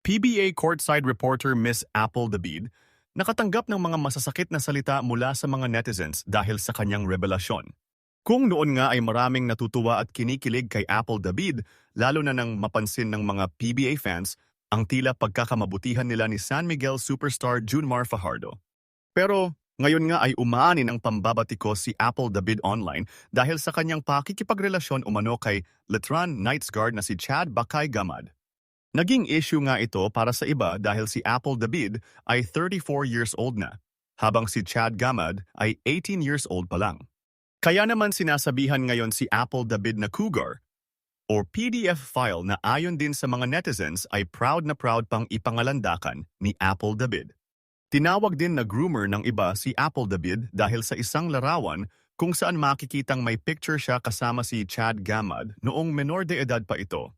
PBA courtside reporter Miss Apple David nakatanggap ng mga masasakit na salita mula sa mga netizens dahil sa kanyang revelasyon. Kung noon nga ay maraming natutuwa at kinikilig kay Apple David, lalo na nang mapansin ng mga PBA fans ang tila pagkakamabutihan nila ni San Miguel superstar Junmar Fajardo. Pero ngayon nga ay umaanin ang pambabatikos si Apple David online dahil sa kanyang pakikipagrelasyon umano kay Letran Knights guard na si Chad Bakay Gamad. Naging issue nga ito para sa iba dahil si Apple David ay 34 years old na, habang si Chad Gamad ay 18 years old pa lang. Kaya naman sinasabihan ngayon si Apple David na cougar o PDF file na ayon din sa mga netizens ay proud na proud pang ipangalandakan ni Apple David. Tinawag din na groomer ng iba si Apple David dahil sa isang larawan kung saan makikitang may picture siya kasama si Chad Gamad noong menor de edad pa ito.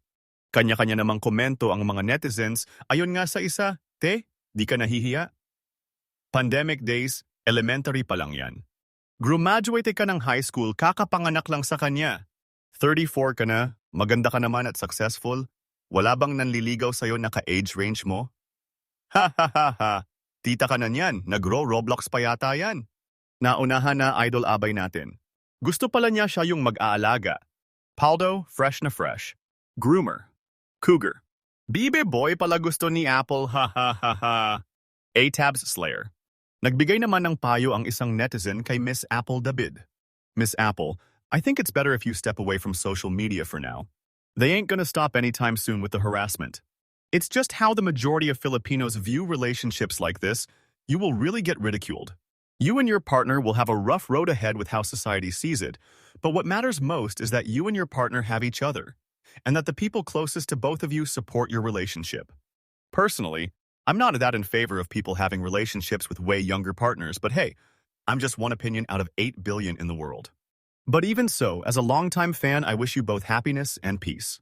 Kanya-kanya namang komento ang mga netizens ayon nga sa isa, di ka nahihiya? Pandemic days, elementary pa lang yan. Graduate ka ng high school, kakapanganak lang sa kanya. 34 ka na, maganda ka naman at successful, wala bang nanliligaw sa'yo na ka-age range mo? Ha ha ha ha, tita ka na niyan, nagro-Roblox pa yata yan. Naunahan na idol abay natin. Gusto pala niya siya yung mag-aalaga. Paldo, fresh na fresh. Groomer. Cougar. Bibe boy pala gusto ni Apple, ha ha ha ha. A-Tabs Slayer. Nagbigay naman ng payo ang isang netizen kay Miss Apple David. Miss Apple, I think it's better if you step away from social media for now. They ain't gonna stop anytime soon with the harassment. It's just how the majority of Filipinos view relationships like this, you will really get ridiculed. You and your partner will have a rough road ahead with how society sees it, but what matters most is that you and your partner have each other, and that the people closest to both of you support your relationship. Personally, I'm not that in favor of people having relationships with way younger partners, but hey, I'm just one opinion out of 8 billion in the world. But even so, as a longtime fan, I wish you both happiness and peace.